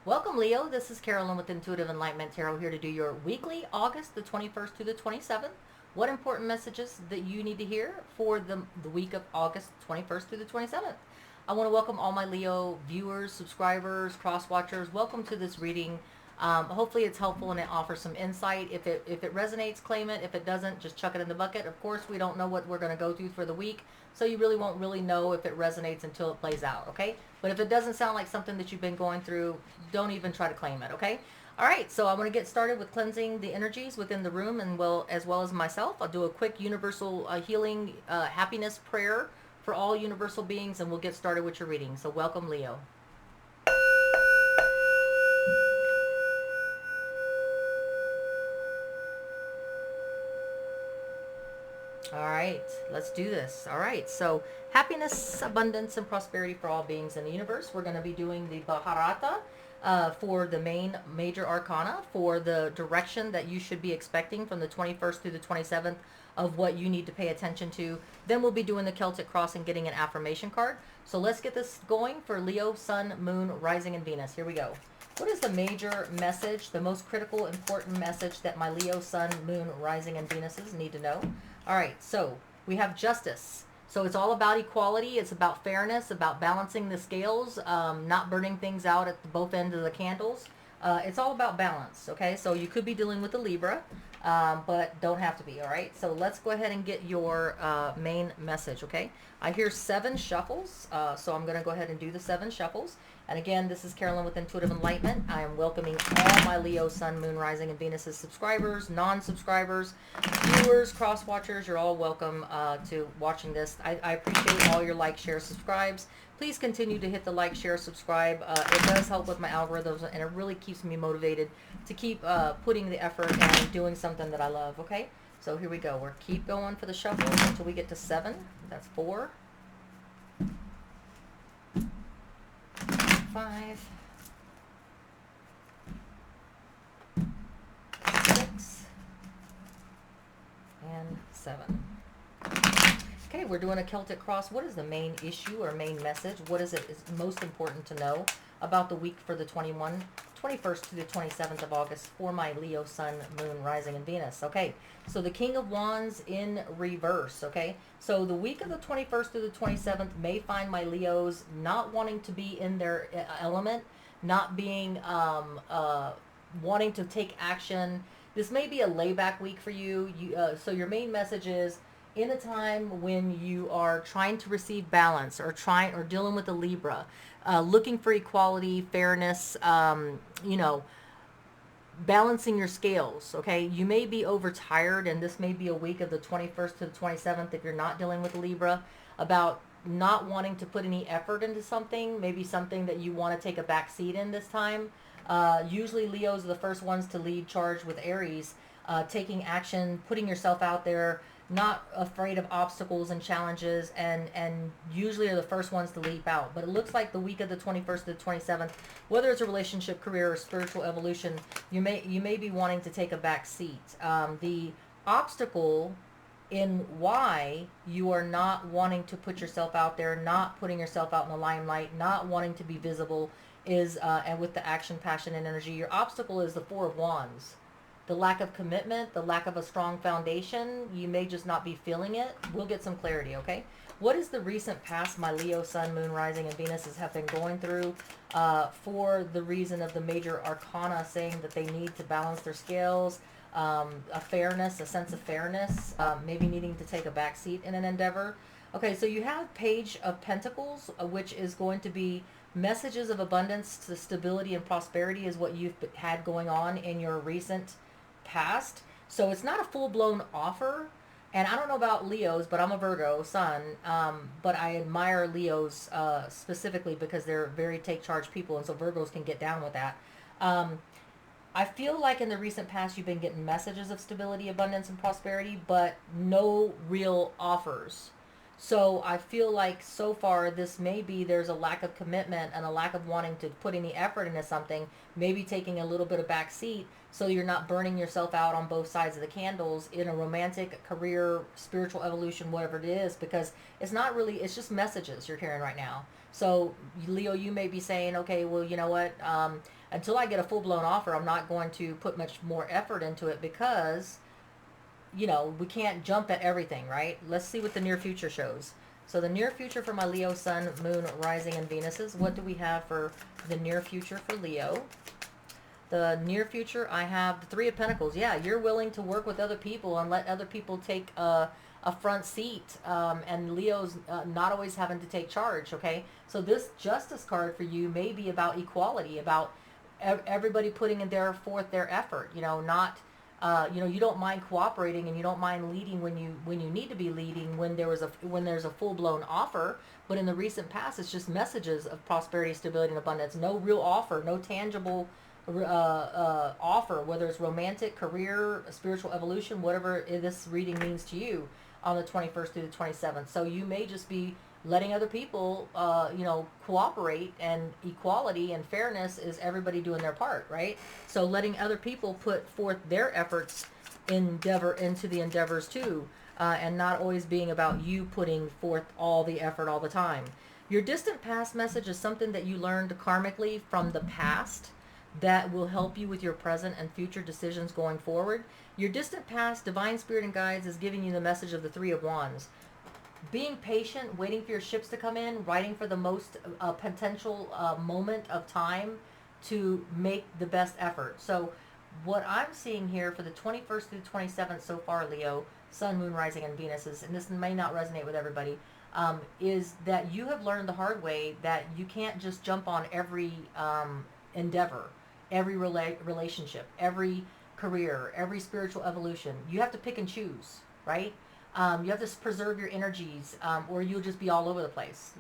Welcome, Leo. This is Carolyn with Intuitive Enlightenment Tarot here to do your weekly August the 21st to the 27th. What important messages that you need to hear for the week of August 21st to the 27th? I want to welcome all my Leo viewers, subscribers, cross watchers. Welcome to this reading. Hopefully it's helpful and it offers some insight. If it resonates, claim it. If it doesn't, just chuck it in the bucket. Of course, we don't know what we're going to go through for the week, so you really won't really know if it resonates until it plays out, okay? But if it doesn't sound like something that you've been going through, don't even try to claim it, okay? All right, so I'm going to get started with cleansing the energies within the room and as well as myself. I'll do a quick universal healing happiness prayer for all universal beings, and we'll get started with your reading. So welcome, Leo. All right, let's do this. All right, so happiness, abundance, and prosperity for all beings in the universe. We're going to be doing the Bharata for the main major arcana for the direction that you should be expecting from the 21st through the 27th of what you need to pay attention to. Then we'll be doing the Celtic cross and getting an affirmation card. So let's get this going for Leo, Sun, Moon, Rising, and Venus. Here we go. What is the major message, the most critical, important message that my Leo, Sun, Moon, Rising, and Venuses need to know? All right, so we have justice. So it's all about equality. It's about fairness, about balancing the scales, not burning things out at both ends of the candles. It's all about balance, okay? So you could be dealing with a Libra, but don't have to be, all right? So let's go ahead and get your main message, okay? I hear 7 shuffles, so I'm going to go ahead and do the 7 shuffles. And again, this is Carolyn with Intuitive Enlightenment. I am welcoming all my Leo, Sun, Moon, Rising, and Venus subscribers, non-subscribers, viewers, cross-watchers. You're all welcome to watching this. I appreciate all your like, share, subscribes. Please continue to hit the like, share, subscribe. It does help with my algorithms, and it really keeps me motivated to keep putting the effort and doing something that I love, okay? So here we go. We'll keep going for the shuffles until we get to 7. That's 4. 5, 6, and 7. Okay, we're doing a Celtic cross. What is the main issue or main message? What is most important to know about the week for the 21st to the 27th of August for my Leo, Sun, Moon, Rising, and Venus? Okay, so the King of Wands in reverse, okay? So the week of the 21st to the 27th may find my Leos not wanting to be in their element, not being, wanting to take action. This may be a layback week for you. So your main message is, in a time when you are trying to receive balance or dealing with a Libra, looking for equality, fairness, balancing your scales, okay? You may be overtired, and this may be a week of the 21st to the 27th if you're not dealing with Libra, about not wanting to put any effort into something, maybe something that you want to take a back seat in this time. Usually Leos are the first ones to lead charge with Aries, taking action, putting yourself out there, not afraid of obstacles and challenges, and usually are the first ones to leap out. But it looks like the week of the 21st to the 27th, whether it's a relationship, career, or spiritual evolution, you may be wanting to take a back seat. The obstacle in why you are not wanting to put yourself out there, not putting yourself out in the limelight, not wanting to be visible is, and with the action, passion, and energy, your obstacle is the 4 of Wands. The lack of commitment, the lack of a strong foundation. You may just not be feeling it. We'll get some clarity, okay? What is the recent past my Leo, Sun, Moon, Rising, and Venus have been going through for the reason of the major arcana saying that they need to balance their scales, a fairness, a sense of fairness, maybe needing to take a back seat in an endeavor. Okay, so you have Page of Pentacles, which is going to be messages of abundance, to stability, and prosperity is what you've had going on in your recent past. So it's not a full-blown offer. And I don't know about Leos, but I'm a Virgo sun. But I admire Leos specifically because they're very take-charge people, and so Virgos can get down with that. I feel like in the recent past you've been getting messages of stability, abundance, and prosperity, but no real offers. So I feel like so far this may be there's a lack of commitment and a lack of wanting to put any effort into something, maybe taking a little bit of back seat so you're not burning yourself out on both sides of the candles in a romantic, career, spiritual evolution, whatever it is, because it's not really, it's just messages you're hearing right now. So Leo, you may be saying, okay, well, you know what? Until I get a full blown offer, I'm not going to put much more effort into it because we can't jump at everything, right? Let's see what the near future shows. So the near future for my Leo sun, moon, rising, and Venuses. What do we have for the near future for Leo? The near future, I have the Three of Pentacles. Yeah, you're willing to work with other people and let other people take a front seat. And Leo's not always having to take charge, okay? So this Justice card for you may be about equality, about everybody putting in forth their effort. Not you don't mind cooperating and you don't mind leading when you need to be leading when there's a full blown offer. But in the recent past, it's just messages of prosperity, stability, and abundance. No real offer, no tangible offer, whether it's romantic, career, spiritual evolution, whatever this reading means to you on the 21st through the 27th. So you may just be letting other people, cooperate, and equality and fairness is everybody doing their part, right? So letting other people put forth their efforts into the endeavors too, and not always being about you putting forth all the effort all the time. Your distant past message is something that you learned karmically from the past that will help you with your present and future decisions going forward. Your distant past, divine spirit and guides is giving you the message of the Three of Wands. Being patient, waiting for your ships to come in, waiting for the most potential moment of time to make the best effort. So what I'm seeing here for the 21st through the 27th so far, Leo, Sun, Moon, Rising, and Venus, and this may not resonate with everybody, is that you have learned the hard way that you can't just jump on every endeavor, every relationship, every career, every spiritual evolution. You have to pick and choose, right? You have to preserve your energies, or you'll just be all over the place.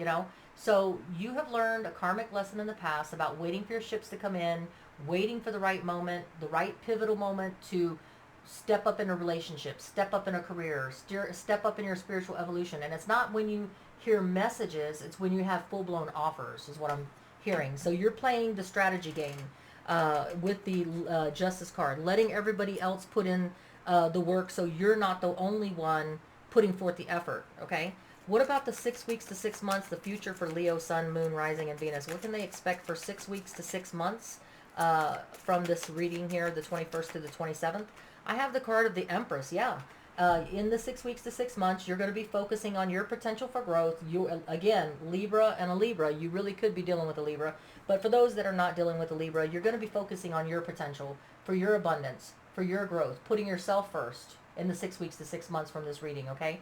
So you have learned a karmic lesson in the past about waiting for your ships to come in, waiting for the right moment, the right pivotal moment to step up in a relationship, step up in a career, step up in your spiritual evolution. And it's not when you hear messages, it's when you have full-blown offers is what I'm hearing. So you're playing the strategy game with the Justice card, letting everybody else put in the work so you're not the only one putting forth the effort, okay? What about the 6 weeks to 6 months, the future for Leo, Sun, Moon, Rising, and Venus? What can they expect for 6 weeks to 6 months from this reading here, the 21st to the 27th? I have the card of the Empress, yeah. In the 6 weeks to 6 months, you're going to be focusing on your potential for growth. You, again, Libra and a Libra, you really could be dealing with a Libra. But for those that are not dealing with a Libra, you're going to be focusing on your potential, for your abundance, for your growth, putting yourself first in the 6 weeks to 6 months from this reading, okay?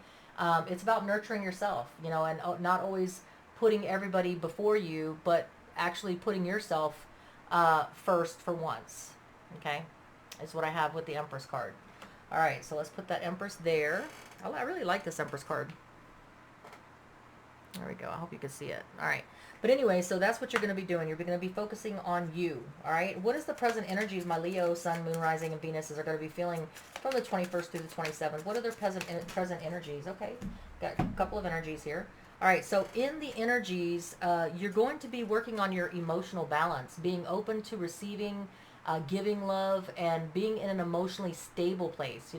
It's about nurturing yourself, and not always putting everybody before you, but actually putting yourself first for once, okay? Is what I have with the Empress card. All right, so let's put that Empress there. I really like this Empress card. There we go. I hope you can see it. All right. But anyway, so that's what you're going to be doing. You're going to be focusing on you. All right. What is the present energies my Leo, Sun, Moon, Rising, and Venus are going to be feeling from the 21st through the 27th? What are their present energies? Okay. Got a couple of energies here. All right. So in the energies, you're going to be working on your emotional balance, being open to receiving, giving love, and being in an emotionally stable place.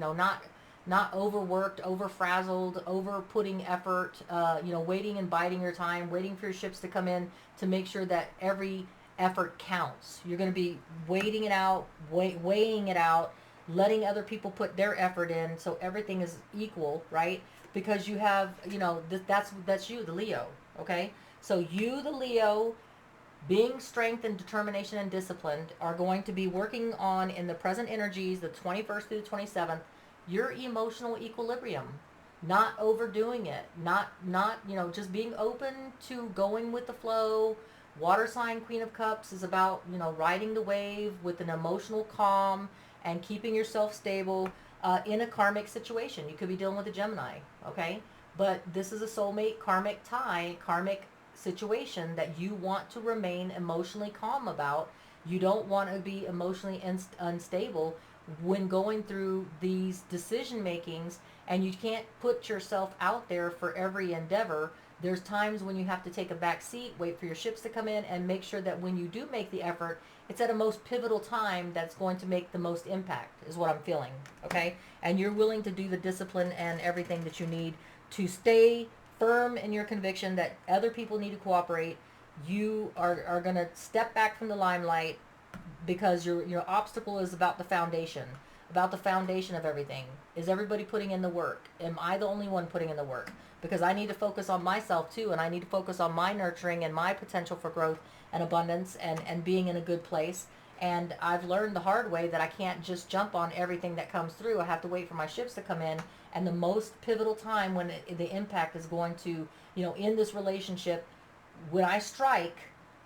Not overworked, over frazzled, over putting effort, waiting and biding your time, waiting for your ships to come in to make sure that every effort counts. You're going to be waiting it out, weighing it out, letting other people put their effort in so everything is equal, right? Because you have, that's you, the Leo, okay? So you, the Leo, being strength and determination and disciplined, are going to be working on, in the present energies, the 21st through the 27th, your emotional equilibrium, not overdoing it, not just being open to going with the flow. Water sign, Queen of Cups, is about riding the wave with an emotional calm and keeping yourself stable in a karmic situation. You could be dealing with a Gemini, okay? But this is a soulmate karmic tie, karmic situation that you want to remain emotionally calm about. You don't want to be emotionally unstable when going through these decision makings, and you can't put yourself out there for every endeavor. There's times when you have to take a back seat, wait for your ships to come in, and make sure that when you do make the effort, it's at a most pivotal time that's going to make the most impact, is what I'm feeling. Okay? And you're willing to do the discipline and everything that you need to stay firm in your conviction that other people need to cooperate. You are going to step back from the limelight, because your obstacle is about the foundation of everything. Is everybody putting in the work? Am I the only one putting in the work? Because I need to focus on myself too, and I need to focus on my nurturing and my potential for growth and abundance, and being in a good place. And I've learned the hard way that I can't just jump on everything that comes through. I have to wait for my ships to come in, and the most pivotal time when the impact is going to, in this relationship, when I strike,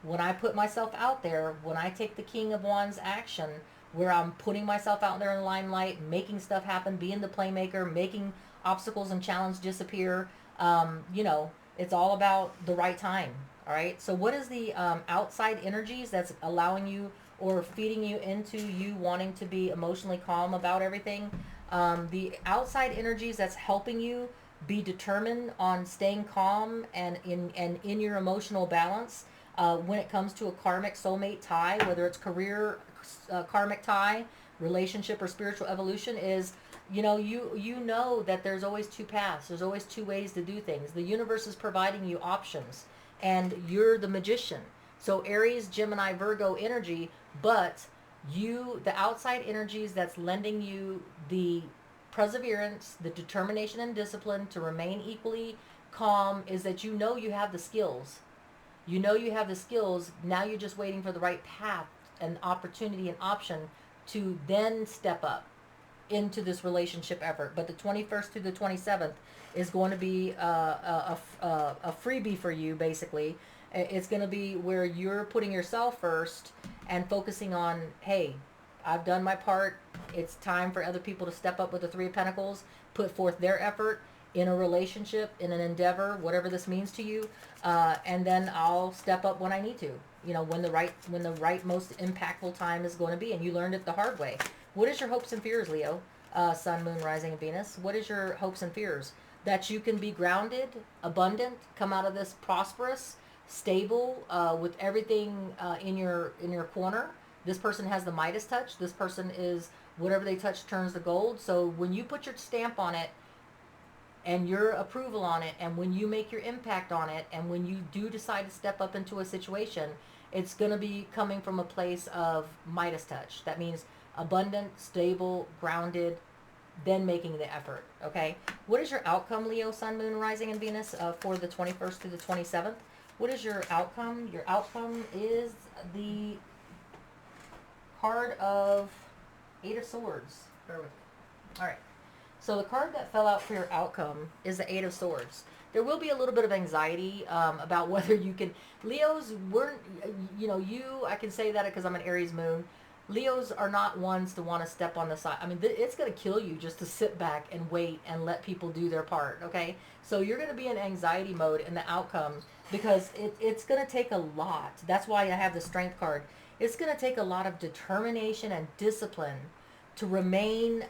when I put myself out there, when I take the King of Wands action, where I'm putting myself out there in the limelight, making stuff happen, being the playmaker, making obstacles and challenge disappear, it's all about the right time. All right. So what is the outside energies that's allowing you or feeding you into you wanting to be emotionally calm about everything? The outside energies that's helping you be determined on staying calm and in your emotional balance, when it comes to a karmic soulmate tie, whether it's career karmic tie, relationship, or spiritual evolution, is you know that there's always two paths. There's always two ways to do things. The universe is providing you options, and you're the magician. So Aries, Gemini, Virgo energy, but the outside energies that's lending you the perseverance, the determination and discipline to remain equally calm, is that you have the skills. You have the skills. Now you're just waiting for the right path and opportunity and option to then step up into this relationship effort. But the 21st through the 27th is going to be a freebie for you, basically. It's going to be where you're putting yourself first and focusing on, hey, I've done my part. It's time for other people to step up with the Three of Pentacles, put forth their effort in a relationship, in an endeavor, whatever this means to you, and then I'll step up when I need to. When the right most impactful time is going to be, and you learned it the hard way. What is your hopes and fears, Leo? Sun, Moon, Rising, and Venus. What is your hopes and fears? That you can be grounded, abundant, come out of this prosperous, stable, with everything in your corner. This person has the Midas touch. This person is, whatever they touch turns to gold. So when you put your stamp on it, and your approval on it, and when you make your impact on it, and when you do decide to step up into a situation, it's going to be coming from a place of Midas touch. That means abundant, stable, grounded, then making the effort. Okay? What is your outcome, Leo, Sun, Moon, Rising, and Venus, for the 21st through the 27th? What is your outcome? Your outcome is the card of Eight of Swords. Bear with me. All right. So the card that fell out for your outcome is the Eight of Swords. There will be a little bit of anxiety about whether you can. Leos weren't, I can say that because I'm an Aries moon. Leos are not ones to want to step on the side. I mean, it's going to kill you just to sit back and wait and let people do their part, okay? So you're going to be in anxiety mode in the outcome, because it's going to take a lot. That's why I have the Strength card. It's going to take a lot of determination and discipline to remain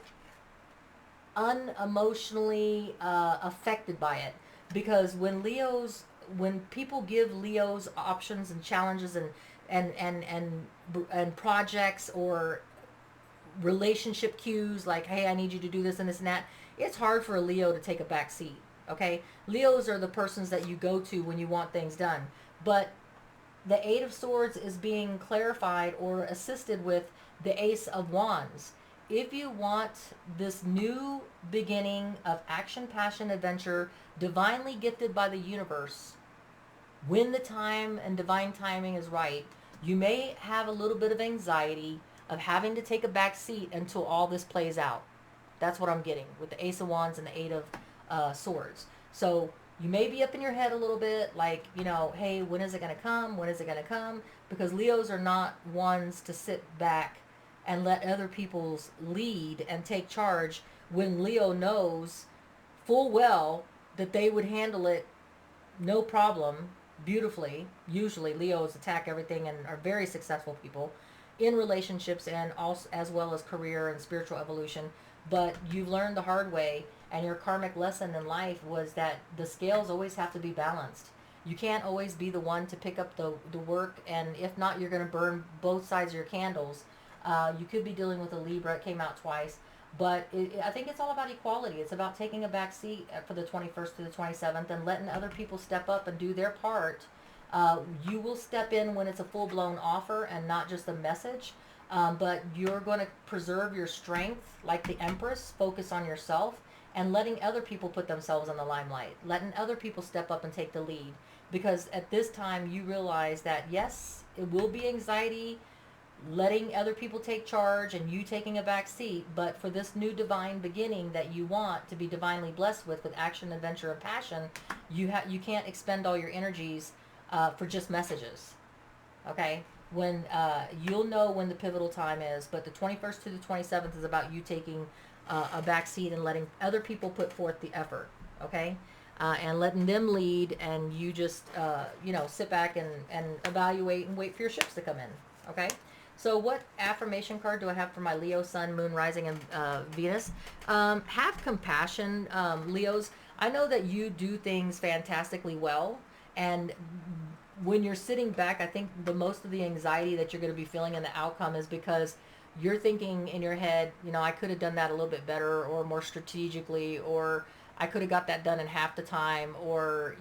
unemotionally affected by it. Because when people give Leos options and challenges and projects or relationship cues, like, hey, I need you to do this and this and that, it's hard for a Leo to take a back seat. Okay, Leos are the persons that you go to when you want things done. But the Eight of Swords is being clarified or assisted with the Ace of Wands. If you want this new beginning of action, passion, adventure, divinely gifted by the universe, when the time and divine timing is right, you may have a little bit of anxiety of having to take a back seat until all this plays out. That's what I'm getting with the Ace of Wands and the Eight of Swords. So you may be up in your head a little bit, like, hey, when is it going to come? When is it going to come? Because Leos are not ones to sit back and let other people's lead and take charge, when Leo knows full well that they would handle it no problem, beautifully. Usually Leos attack everything and are very successful people. in relationships and also as well as career and spiritual evolution. But you've learned the hard way, and your karmic lesson in life was that the scales always have to be balanced. You can't always be the one to pick up the work, and if not, you're going to burn both sides of your candles. You could be dealing with a Libra. It came out twice. But I think it's all about equality. It's about taking a back seat for the 21st to the 27th and letting other people step up and do their part. You will step in when it's a full-blown offer and not just a message. But you're going to preserve your strength like the Empress, focus on yourself, and letting other people put themselves in the limelight, letting other people step up and take the lead. Because at this time, you realize that, yes, it will be anxiety, letting other people take charge and you taking a back seat, but for this new divine beginning that you want to be divinely blessed with action, adventure, and passion, you can't expend all your energies for just messages. Okay, when you'll know when the pivotal time is, but the 21st to the 27th is about you taking a back seat and letting other people put forth the effort. Okay. And letting them lead, and you just sit back and evaluate and wait for your ships to come in. Okay. So what affirmation card do I have for my Leo, Sun, Moon, Rising, and Venus? Have compassion, Leos. I know that you do things fantastically well, and when you're sitting back, I think the most of the anxiety that you're going to be feeling in the outcome is because you're thinking in your head, I could have done that a little bit better or more strategically, or I could have got that done in half the time, or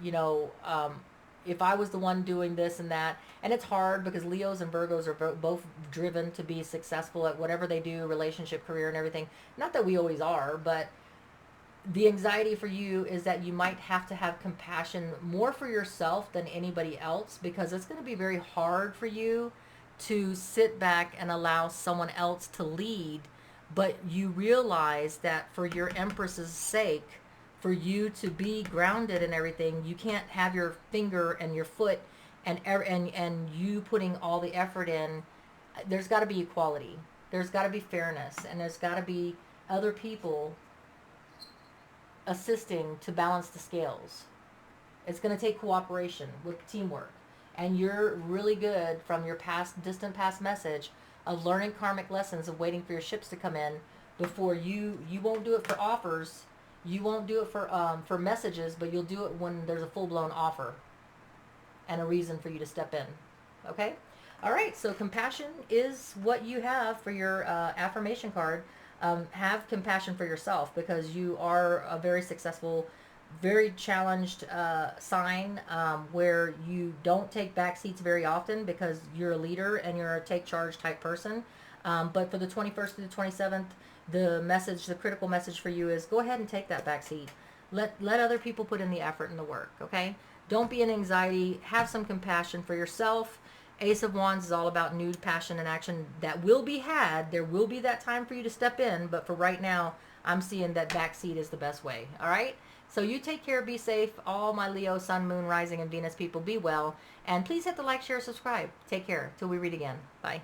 if I was the one doing this and that. And it's hard because Leos and Virgos are both driven to be successful at whatever they do, relationship, career, and everything. Not that we always are, but the anxiety for you is that you might have to have compassion more for yourself than anybody else, because it's going to be very hard for you to sit back and allow someone else to lead. But you realize that for your Empress's sake, for you to be grounded and everything, you can't have your finger and your foot and you putting all the effort in. There's got to be equality. There's got to be fairness, and there's got to be other people assisting to balance the scales. It's going to take cooperation with teamwork, and you're really good from your distant past message of learning karmic lessons of waiting for your ships to come in before you won't do it for offers. You won't do it for messages, but you'll do it when there's a full-blown offer and a reason for you to step in. Okay? All right, so compassion is what you have for your affirmation card. Have compassion for yourself, because you are a very successful, very challenged sign where you don't take back seats very often because you're a leader and you're a take charge type person. But for the 21st to the 27th, the critical message for you is go ahead and take that back seat. Let other people put in the effort and the work, okay? Don't be in anxiety. Have some compassion for yourself. Ace of Wands is all about nude passion and action that will be had. There will be that time for you to step in, but for right now, I'm seeing that back seat is the best way, all right? So you take care, be safe. All my Leo, Sun, Moon, Rising, and Venus people, be well. And please hit the like, share, subscribe. Take care till we read again. Bye.